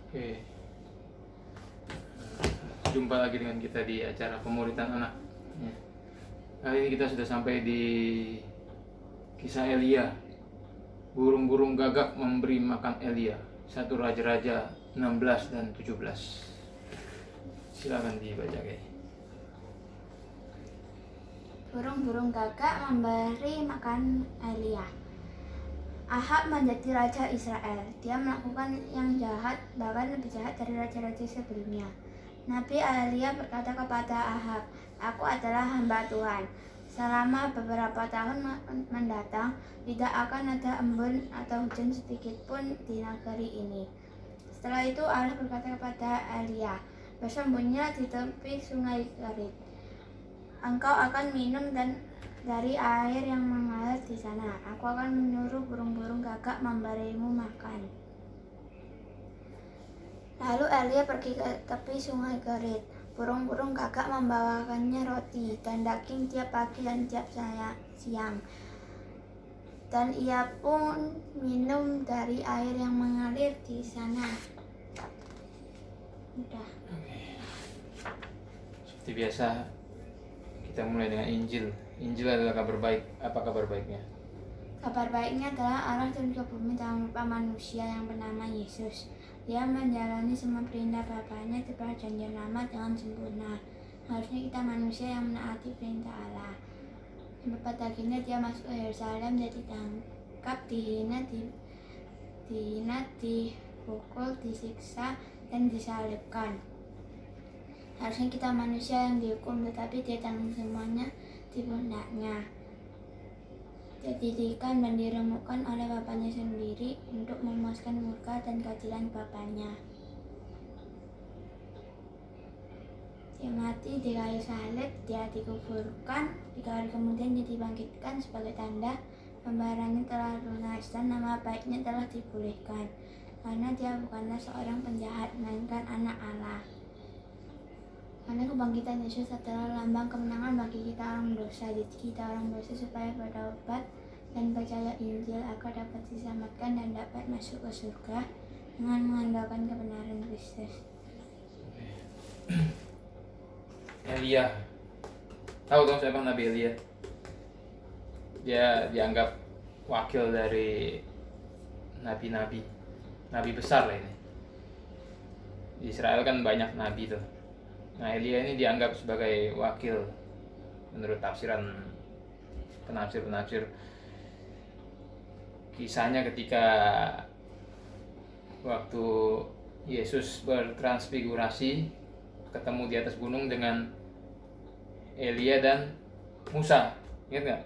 Oke, jumpa lagi dengan kita di acara pemuritan anak. Ya. Kali ini kita sudah sampai di kisah Elia. Burung-burung gagak memberi makan Elia. 1 Raja-Raja 16 dan 17. Silakan dibaca, guys. Burung-burung gagak memberi makan Elia. Ahab menjadi raja Israel. Dia melakukan yang jahat, bahkan lebih jahat dari raja-raja sebelumnya. Nabi Elia berkata kepada Ahab, "Aku adalah hamba Tuhan. Selama beberapa tahun mendatang, tidak akan ada embun atau hujan sedikit pun di negeri ini." Setelah itu Allah berkata kepada Elia, "Bersembunyilah di tepi sungai Kerit. Engkau akan minum dari air yang mengalir di sana. Aku akan menyuruh burung-burung gagak memberimu makan." Lalu Elia pergi ke tepi sungai Kerit. Burung-burung gagak membawakannya roti dan daging tiap pagi dan tiap siang. Dan ia pun minum dari air yang mengalir di sana. Udah. Seperti biasa, kita mulai dengan Injil. Injil adalah kabar baik. Apa kabar baiknya? Kabar baiknya adalah Allah turun ke bumi dalam rupa manusia yang bernama Yesus. Dia menjalani semua perintah Bapaknya di perjanjian lama dengan sempurna. Harusnya kita manusia yang menaati perintah Allah. Pada akhirnya dia masuk ke Yerusalem, dia ditangkap, dihina, dipukul, disiksa, dan disalibkan. Harusnya kita manusia yang dihukum, tetapi dia tanggung semuanya di pundaknya. Dia didirikan dan diremukkan oleh Bapaknya sendiri untuk memuaskan murka dan keadilan Bapaknya. Dia mati di kayu salib, dia dikuburkan, 3 hari kemudian dia dibangkitkan sebagai tanda pembayarannya telah lunas dan nama baiknya telah dipulihkan. Karena dia bukanlah seorang penjahat, melainkan anak Allah. Karena kebangkitan Yesus adalah lambang kemenangan bagi kita orang dosa. Jadi kita orang dosa supaya bertaubat dan percaya Injil agar dapat diselamatkan dan dapat masuk ke surga dengan mengandalkan kebenaran Kristus. Elia. Tahu dong siapa Nabi Elia? Dia dianggap wakil dari nabi-nabi. Nabi besar lah ini. Di Israel kan banyak nabi tuh. Nah, Elia ini dianggap sebagai wakil menurut tafsiran penafsir. Kisahnya ketika waktu Yesus bertransfigurasi ketemu di atas gunung dengan Elia dan Musa. Ingat nggak?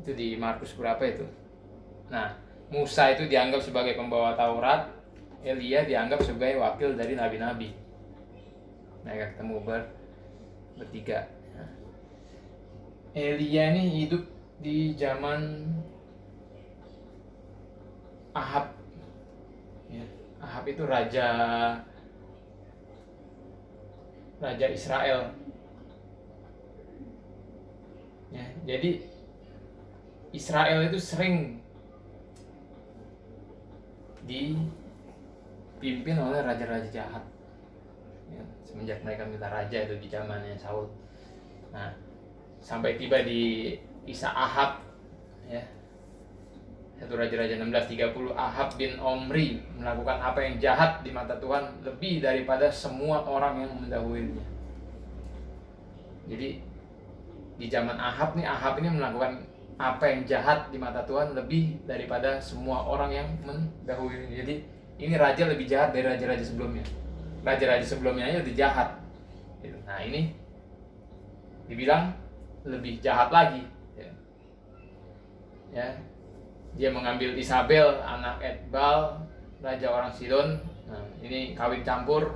Itu di Markus berapa itu? Nah, Musa itu dianggap sebagai pembawa Taurat, Elia dianggap sebagai wakil dari nabi-nabi. Mereka ketemu bertiga. Elia ini hidup di zaman Ahab. Ya, Ahab itu raja Israel. Ya, jadi Israel itu sering dipimpin oleh raja-raja jahat. Ya, semenjak mereka minta raja itu di zamannya Saul. Nah, sampai tiba di kisah Ahab, ya, 1 Raja-Raja 16:30, Ahab bin Omri melakukan apa yang jahat di mata Tuhan lebih daripada semua orang yang mendahulunya. Jadi di zaman Ahab ini melakukan apa yang jahat di mata Tuhan lebih daripada semua orang yang mendahulunya. Jadi ini raja lebih jahat dari raja-raja sebelumnya. Raja-raja sebelumnya aja udah jahat. Nah, ini dibilang lebih jahat lagi. Ya, dia mengambil Isabel, anak Etbal, raja orang Sidon. Nah, ini kawin campur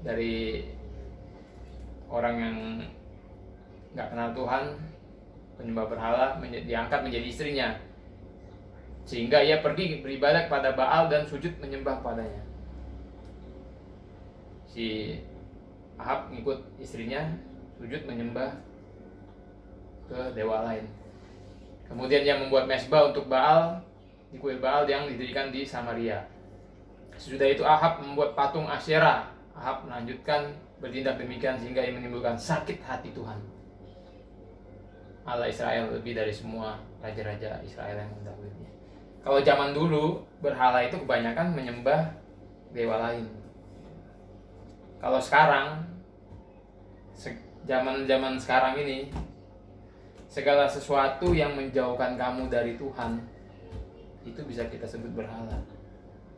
dari orang yang nggak kenal Tuhan, penyembah berhala, diangkat menjadi istrinya, sehingga ia pergi beribadah kepada Baal dan sujud menyembah padanya. Si Ahab ngikut istrinya sujud menyembah ke dewa lain. Kemudian dia membuat mesbah untuk Baal di kuil Baal yang didirikan di Samaria. Sesudah itu Ahab membuat patung Asyera. Ahab melanjutkan bertindak demikian sehingga ia menimbulkan sakit hati Tuhan Allah Israel lebih dari semua raja-raja Israel yang mendahulunya. Kalau zaman dulu berhala itu kebanyakan menyembah dewa lain. Kalau sekarang, zaman sekarang ini, segala sesuatu yang menjauhkan kamu dari Tuhan itu bisa kita sebut berhala.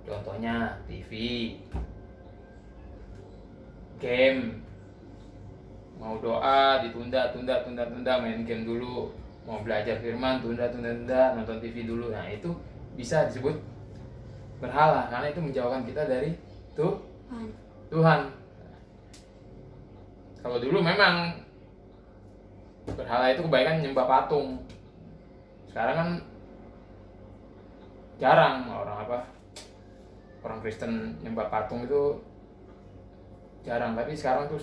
Contohnya TV, game, mau doa ditunda, main game dulu, mau belajar firman tunda, nonton TV dulu. Nah itu bisa disebut berhala karena itu menjauhkan kita dari Tuhan. Kalau dulu memang berhala itu kebanyakan nyembah patung. Sekarang kan jarang orang Kristen nyembah patung itu jarang. Tapi sekarang tuh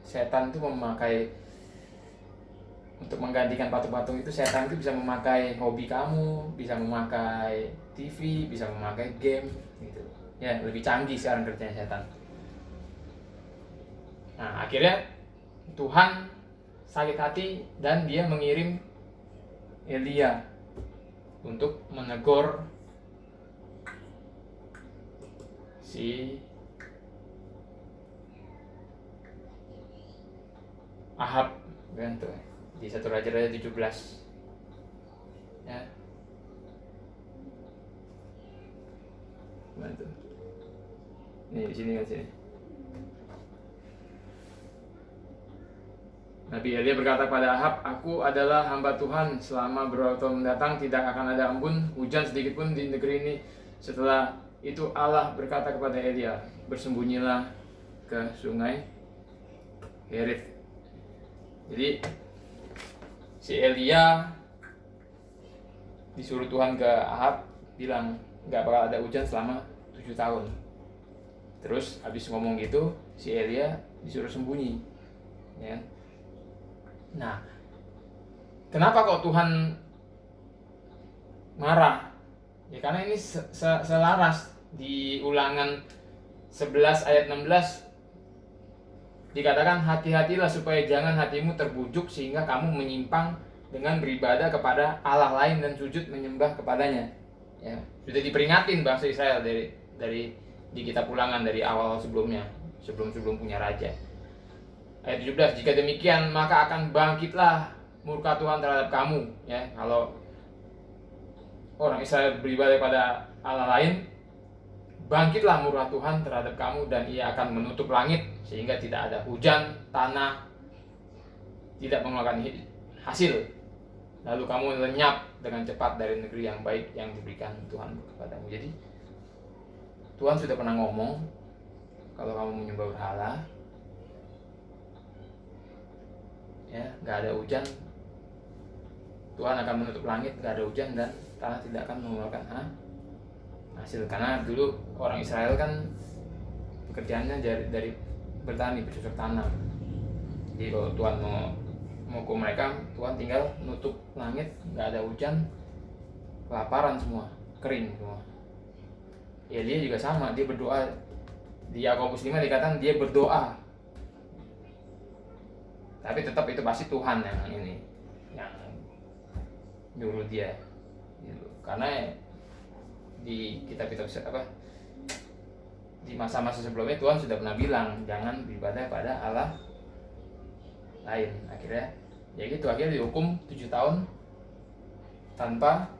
setan itu memakai, untuk menggantikan patung-patung itu, setan itu bisa memakai hobi kamu, bisa memakai TV, bisa memakai game gitu. Ya, lebih canggih sekarang kerjanya setan. Nah, akhirnya Tuhan sakit hati dan dia mengirim Elia untuk menegur si Ahab kan tuh di 1 Raja-Raja 17 ya. Mana tuh? Nih di sini kan sini. Nabi Elia berkata kepada Ahab, "Aku adalah hamba Tuhan, selama beberapa tahun mendatang tidak akan ada embun hujan sedikit pun di negeri ini." Setelah itu Allah berkata kepada Elia, "Bersembunyilah ke sungai Kerit." Jadi si Elia disuruh Tuhan ke Ahab, bilang nggak bakal ada hujan selama 7 tahun. Terus habis ngomong gitu, si Elia disuruh sembunyi, ya. Nah, kenapa kok Tuhan marah? Ya karena ini selaras di Ulangan 11 ayat 16 dikatakan, "Hati-hatilah supaya jangan hatimu terbujuk sehingga kamu menyimpang dengan beribadah kepada Allah lain dan sujud menyembah kepadanya." Ya, sudah diperingatin bangsa Israel dari di kitab Ulangan dari awal sebelumnya, sebelum punya raja. Ayat 17, "Jika demikian maka akan bangkitlah murka Tuhan terhadap kamu." Ya, kalau orang Israel beribadah kepada Allah lain, bangkitlah murka Tuhan terhadap kamu dan ia akan menutup langit sehingga tidak ada hujan, tanah tidak mengeluarkan hasil. Lalu kamu lenyap dengan cepat dari negeri yang baik yang diberikan Tuhan kepadamu. Jadi Tuhan sudah pernah ngomong, kalau kamu menyembah berhala, ya nggak ada hujan, Tuhan akan menutup langit, nggak ada hujan dan tanah tidak akan mengeluarkan hasil. Karena dulu orang Israel kan pekerjaannya dari bertani, bercocok tanam. Jadi kalau Tuhan mau menghukum mereka, Tuhan tinggal nutup langit, nggak ada hujan, kelaparan semua, kering semua. Elia juga sama, dia berdoa. Di Yakobus 5 dikatakan dia berdoa, tapi tetap itu pasti Tuhan yang nyuruh dia gitu. Karena di kitab-kitab di masa-masa sebelumnya Tuhan sudah pernah bilang jangan beribadah pada Allah lain. Akhirnya dihukum 7 tahun tanpa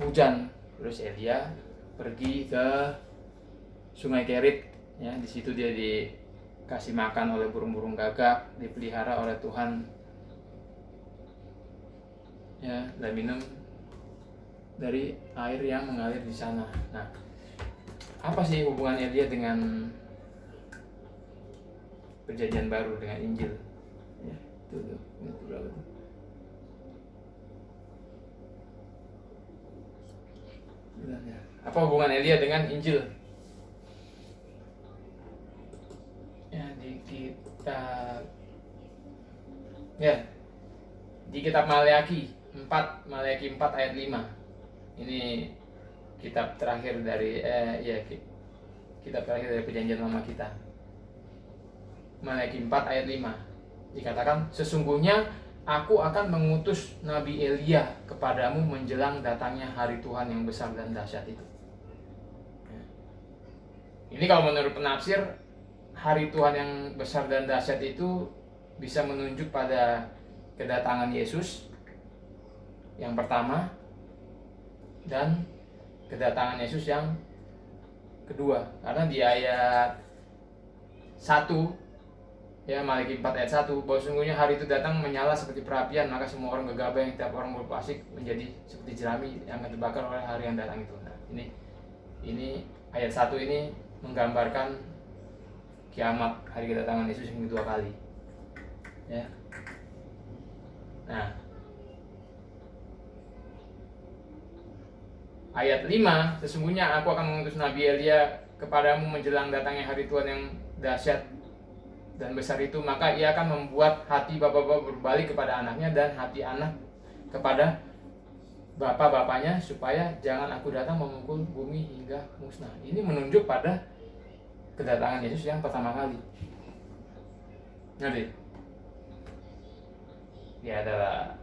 hujan. Terus Elia pergi ke sungai Kerit, ya. Di situ dia dikasih makan oleh burung-burung gagak, dipelihara oleh Tuhan, ya, dan minum dari air yang mengalir di sana. Nah, apa sih hubungan Elia dengan Perjanjian Baru, dengan Injil? Ya, itu berapa tuh? Apa hubungan Elia dengan Injil? Ya, di kitab Maleaki 4 ayat 5. Ini kitab terakhir dari kitab terakhir dari perjanjian lama kita. Malaki 4 ayat 5 dikatakan, sesungguhnya aku akan mengutus Nabi Elia kepadamu menjelang datangnya hari Tuhan yang besar dan dahsyat itu. Ini kalau menurut penafsir, hari Tuhan yang besar dan dahsyat itu bisa menunjuk pada kedatangan Yesus yang pertama dan kedatangan Yesus yang kedua. Karena di ayat 1 Malaki 4 ayat 1, bahwa sungguhnya hari itu datang menyala seperti perapian, maka semua orang gegabah yang tiap orang berpasik menjadi seperti jerami yang akan terbakar oleh hari yang datang itu. Nah, ini ayat 1 ini menggambarkan kiamat, hari kedatangan Yesus yang kedua kali. Ya. Nah, ayat 5, sesungguhnya aku akan mengutus Nabi Elia kepadamu menjelang datangnya hari Tuhan yang dahsyat dan besar itu, maka ia akan membuat hati bapak-bapak berbalik kepada anaknya dan hati anak kepada bapak-bapaknya, supaya jangan aku datang memukul bumi hingga musnah. Ini menunjuk pada kedatangan Yesus yang pertama kali. Ngerti? Dia adalah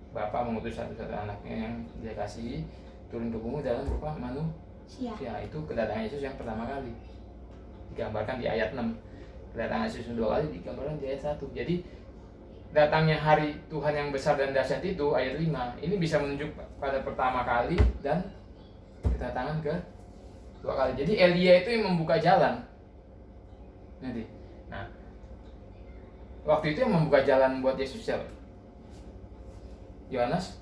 bapak mengutus satu-satu anaknya yang dia kasih turun ke bumi dalam rupa manusia. Itu kedatangan Yesus yang pertama kali digambarkan di ayat 6. Kedatangan Yesus kedua kali digambarkan di ayat 1. Jadi datangnya hari Tuhan yang besar dan dahsyat itu ayat 5 ini bisa menunjuk pada pertama kali dan kedatangan ke dua kali. Jadi Elia itu yang membuka jalan. Nanti. Nah, waktu itu yang membuka jalan buat Yesus siapa? Yohanes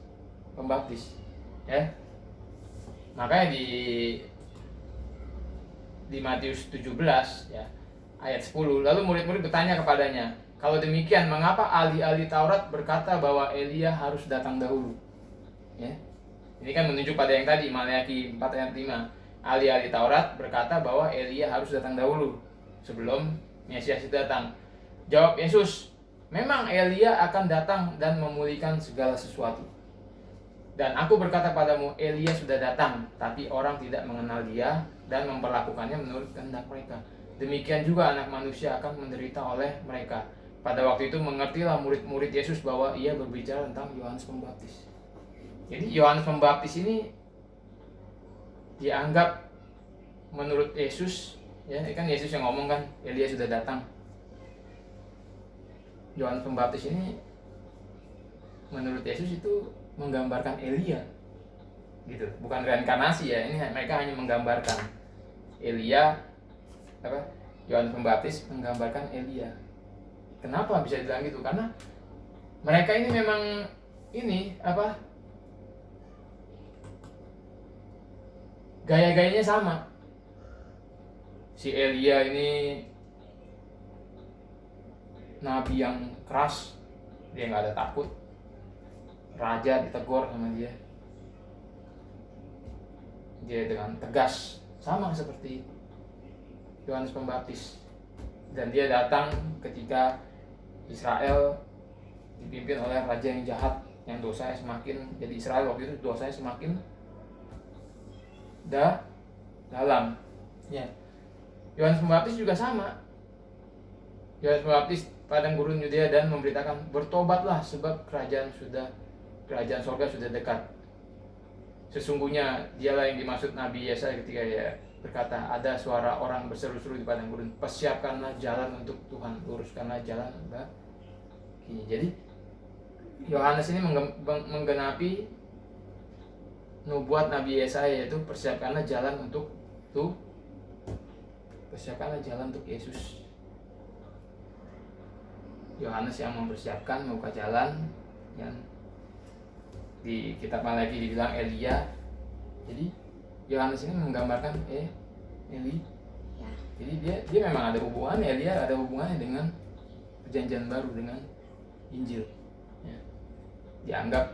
Pembaptis. Ya. Makanya di Matius 17 ya, ayat 10, lalu murid-murid bertanya kepadanya, kalau demikian mengapa ahli-ahli Taurat berkata bahwa Elia harus datang dahulu? Ya. Ini kan menunjuk pada yang tadi, Malaki 4 ayat 5. Ahli-ahli Taurat berkata bahwa Elia harus datang dahulu sebelum Mesias itu datang. Jawab Yesus, memang Elia akan datang dan memulihkan segala sesuatu. Dan aku berkata padamu, Elia sudah datang, tapi orang tidak mengenal dia dan memperlakukannya menurut kehendak mereka. Demikian juga anak manusia akan menderita oleh mereka. Pada waktu itu mengertilah murid-murid Yesus bahwa ia berbicara tentang Yohanes Pembaptis. Jadi Yohanes Pembaptis ini dianggap menurut Yesus, ya kan Yesus yang ngomong kan, Elia sudah datang. Yohanes Pembaptis ini menurut Yesus itu menggambarkan Elia, gitu, bukan reinkarnasi ya. Ini mereka hanya menggambarkan Elia. Yohanes Pembaptis menggambarkan Elia. Kenapa bisa dibilang gitu? Karena mereka ini memang gaya-gayanya sama. Si Elia ini nabi yang keras, dia nggak ada takut. Raja ditegur sama dia dengan tegas, sama seperti Yohanes Pembaptis. Dan dia datang ketika Israel dipimpin oleh raja yang jahat, yang dosanya semakin, jadi Israel waktu itu dosanya semakin dalam. Ya. Yohanes Pembaptis juga sama. Yohanes Pembaptis padang gurun Yudea dan memberitakan, bertobatlah sebab kerajaan sorga sudah dekat. Sesungguhnya dialah yang dimaksud Nabi Yesaya ketika dia berkata, ada suara orang berseru-seru di padang gurun, persiapkanlah jalan untuk Tuhan, luruskanlah jalan bagi. Jadi Yohanes ini menggenapi nubuat Nabi Yesaya, yaitu persiapkanlah jalan untuk Yesus. Yohanes yang mempersiapkan, membuka jalan, yang di kitab Malaki dibilang Elia. Jadi Yohanes ini menggambarkan Eli. Ya. Jadi dia memang ada hubungannya, Elia ada hubungannya dengan perjanjian baru, dengan Injil. Ya. Dianggap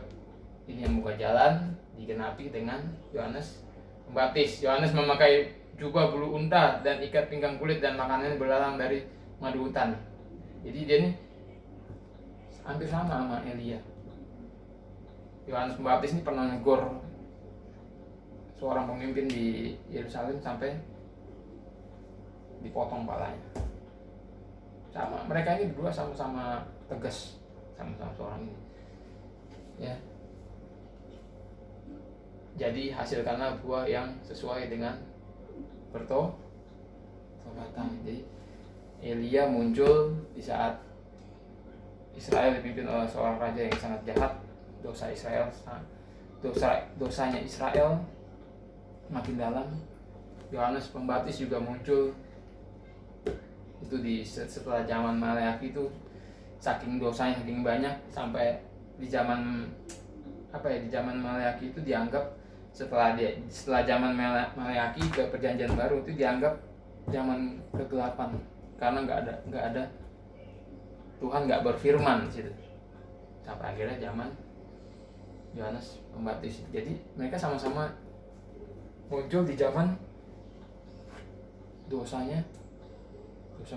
ini yang membuka jalan, digenapi dengan Yohanes Pembaptis. Yohanes memakai jubah bulu unta dan ikat pinggang kulit dan makanannya belalang dari madu hutan. Jadi dia ini hampir sama Elia. Yohanes Pembaptis ini pernah negor seorang pemimpin di Yerusalem sampai dipotong palanya. Sama, mereka ini berdua sama-sama tegas, sama-sama seorang ini. Ya. Jadi hasilkanlah buah yang sesuai dengan pertobatan. Jadi Elia muncul di saat Israel dipimpin oleh seorang raja yang sangat jahat. Dosanya Israel makin dalam. Yohanes Pembaptis juga muncul itu setelah zaman Maleakhi itu, saking dosanya saking banyak sampai di zaman Maleakhi itu dianggap setelah zaman Maleakhi ke perjanjian baru itu dianggap zaman kegelapan karena nggak ada Tuhan, nggak berfirman di situ. Sampai akhirnya zaman Yohanes Pembaptis. Jadi mereka sama-sama muncul di zaman dosa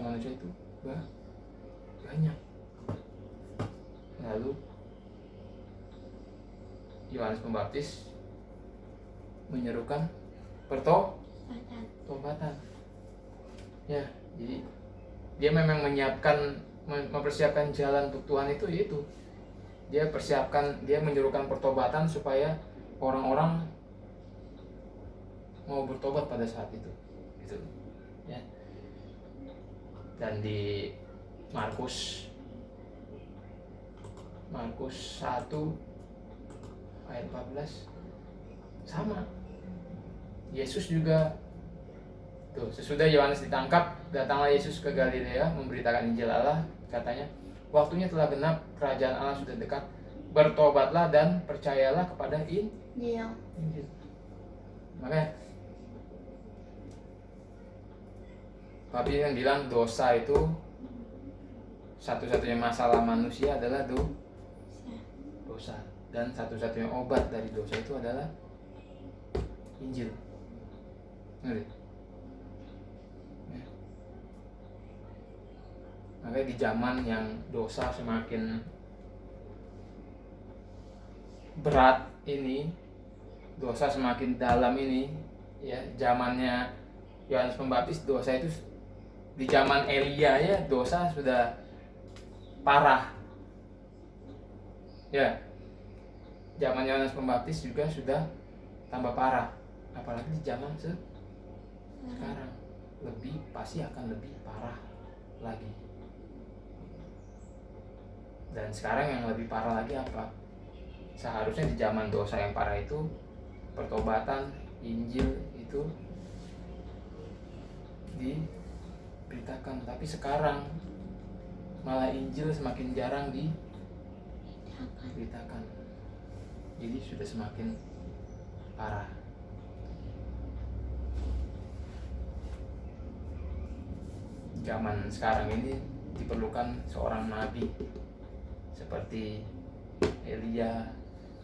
manusia itu banyak. Lalu Yohanes Pembaptis menyerukan pertobatan. Ya, jadi dia memang mempersiapkan jalan untuk Tuhan itu. Dia menyerukan pertobatan supaya orang-orang mau bertobat pada saat itu. Gitu. Ya. Dan di Markus 1 ayat 14 sama. Yesus juga tuh, sesudah Yohanes ditangkap, datanglah Yesus ke Galilea memberitakan Injil Allah, katanya, waktunya telah genap, kerajaan Allah sudah dekat. Bertobatlah dan percayalah kepada Injil. Makanya Papi yang bilang dosa itu satu-satunya masalah manusia adalah dosa, dan satu-satunya obat dari dosa itu adalah Injil. Ngerti? Ya. Makanya di zaman yang dosa semakin berat ini, dosa semakin dalam ini, ya, zamannya Yohanes Pembaptis, dosa itu di zaman Elia ya, dosa sudah parah. Ya, zaman Yohanes Pembaptis juga sudah tambah parah. Apalagi di zaman sekarang pasti akan lebih parah lagi. Dan sekarang yang lebih parah lagi apa? Seharusnya di zaman dosa yang parah itu pertobatan, Injil itu diberitakan, tapi sekarang malah Injil semakin jarang diberitakan. Jadi sudah semakin parah. Zaman sekarang ini diperlukan seorang nabi seperti Elia,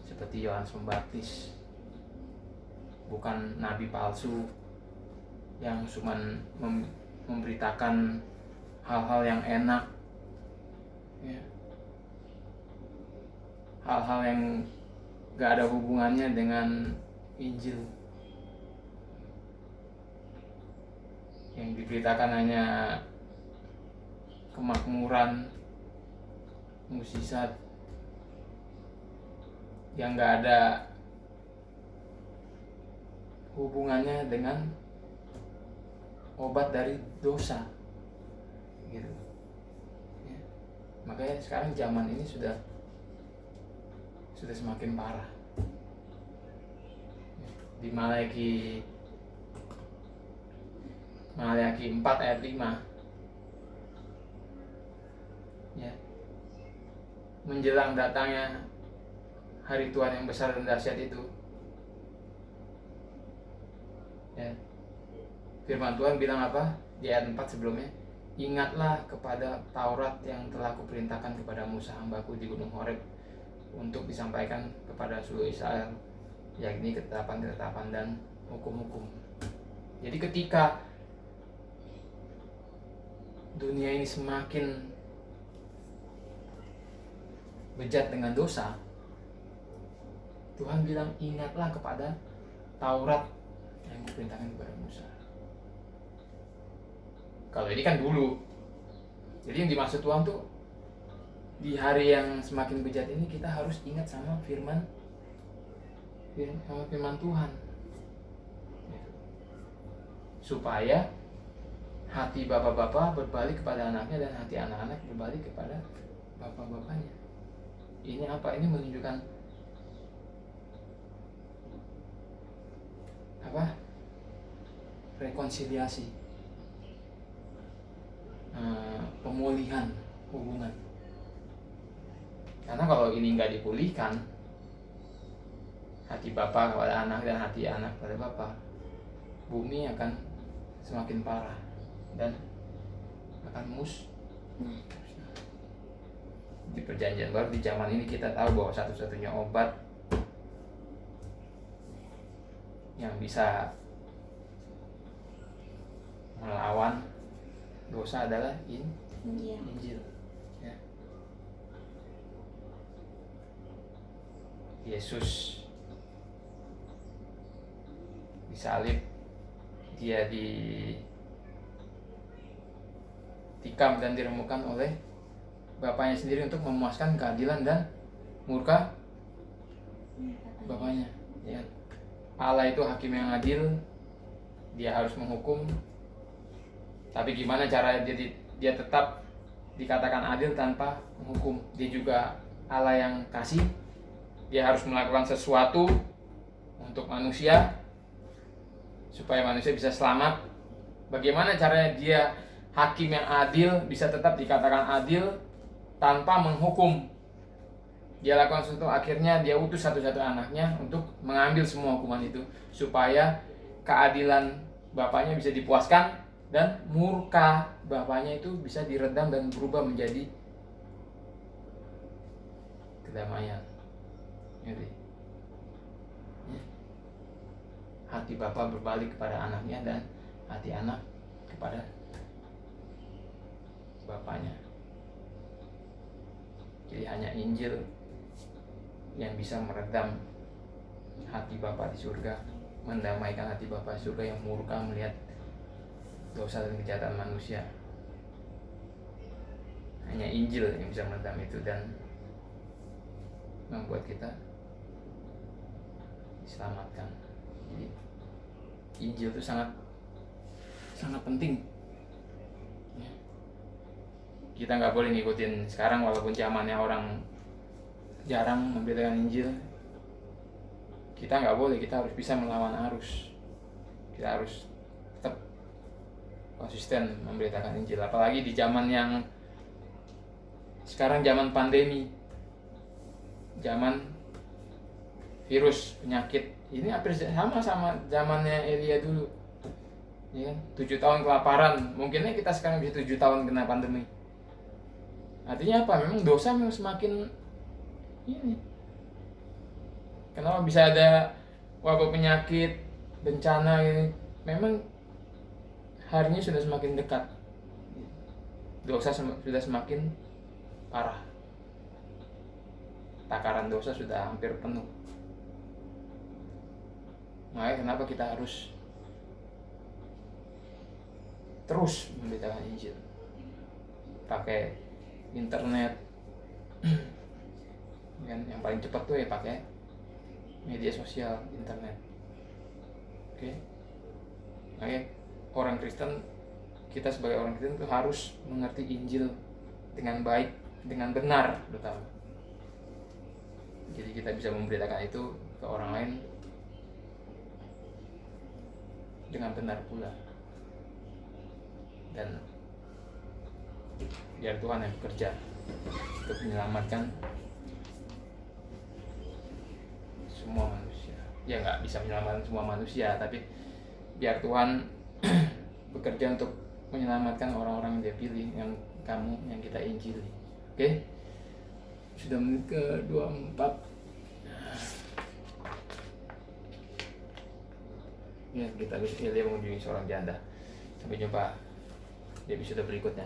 seperti Yohanes Pembaptis, bukan nabi palsu yang cuma memberitakan hal-hal yang enak, ya. Hal-hal yang gak ada hubungannya dengan Injil. Yang diberitakan hanya kemakmuran, mukjizat yang gak ada hubungannya dengan obat dari dosa, gitu. Ya. Makanya sekarang zaman ini sudah semakin parah. Di Maleakhi 4 ayat 5, ya, menjelang datangnya hari Tuhan yang besar dan dahsyat itu, ya, firman Tuhan bilang apa di ayat 4 sebelumnya? Ingatlah kepada Taurat yang telah kuperintahkan kepada Musa hambaku di Gunung Horeb untuk disampaikan kepada seluruh Israel, yakni ketetapan-ketetapan dan hukum-hukum. Jadi ketika dunia ini semakin bejat dengan dosa, Tuhan bilang ingatlah kepada Taurat diperintahkan kepada Musa. Kalau ini kan dulu. Jadi yang dimaksud Tuhan tuh di hari yang semakin bejat ini kita harus ingat sama firman Tuhan, supaya hati bapak-bapak berbalik kepada anaknya dan hati anak-anak berbalik kepada bapak-bapaknya. Ini apa? Ini menunjukkan apa? Rekonsiliasi, pemulihan hubungan. Karena kalau ini nggak dipulihkan, hati bapak kepada anak dan hati anak kepada bapak, bumi akan semakin parah dan akan musnah. Di perjanjian baru di zaman ini kita tahu bahwa satu-satunya obat yang bisa melawan dosa adalah Injil. Ya. Yesus disalib, dia ditikam dan diremukkan oleh bapaknya sendiri untuk memuaskan keadilan dan murka bapaknya. Ya. Allah itu hakim yang adil, dia harus menghukum. Tapi gimana cara dia tetap dikatakan adil tanpa menghukum? Dia juga Allah yang kasih, dia harus melakukan sesuatu untuk manusia supaya manusia bisa selamat. Bagaimana caranya dia hakim yang adil bisa tetap dikatakan adil tanpa menghukum? Dia lakukan sesuatu, akhirnya dia utus satu-satu anaknya untuk mengambil semua hukuman itu supaya keadilan bapaknya bisa dipuaskan dan murka bapaknya itu bisa diredam dan berubah menjadi kedamaian. Jadi hati bapak berbalik kepada anaknya dan hati anak kepada bapaknya. Jadi hanya Injil yang bisa meredam hati Bapa di surga, mendamaikan hati Bapa di surga yang murka melihat dosa dan kejahatan manusia. Hanya Injil yang bisa meredam itu dan membuat kita diselamatkan. Jadi Injil itu sangat penting. Kita nggak boleh ngikutin sekarang, walaupun zamannya orang jarang memberitakan Injil. Kita nggak boleh, kita harus bisa melawan arus. Kita harus tetap konsisten memberitakan Injil, apalagi di zaman yang sekarang, zaman pandemi, zaman virus, penyakit. Ini hampir sama zamannya Elia dulu, ya kan? 7 tahun kelaparan, mungkinnya kita sekarang bisa 7 tahun kena pandemi. Artinya apa? Memang dosa memang semakin ini. Kenapa bisa ada wabah penyakit, bencana ini? Memang harinya sudah semakin dekat. Dosa sudah semakin parah. Takaran dosa sudah hampir penuh. Makanya kenapa kita harus terus memberitakan Injil? Pakai internet. Kan yang paling cepat tuh ya pakai media sosial, internet. Oke. Makanya orang Kristen, kita sebagai orang Kristen tuh harus mengerti Injil dengan baik, dengan benar, terutama. Jadi kita bisa memberitakan itu ke orang lain dengan benar pula. Dan biar Tuhan yang bekerja untuk menyelamatkan semua manusia. Ya nggak bisa menyelamatkan semua manusia, tapi biar Tuhan bekerja untuk menyelamatkan orang-orang yang Dia pilih, yang kamu, yang kita injili. Oke? Sudah menit ke-24. Ya, kita Elia mengunjungi seorang janda. Sampai jumpa di episode berikutnya.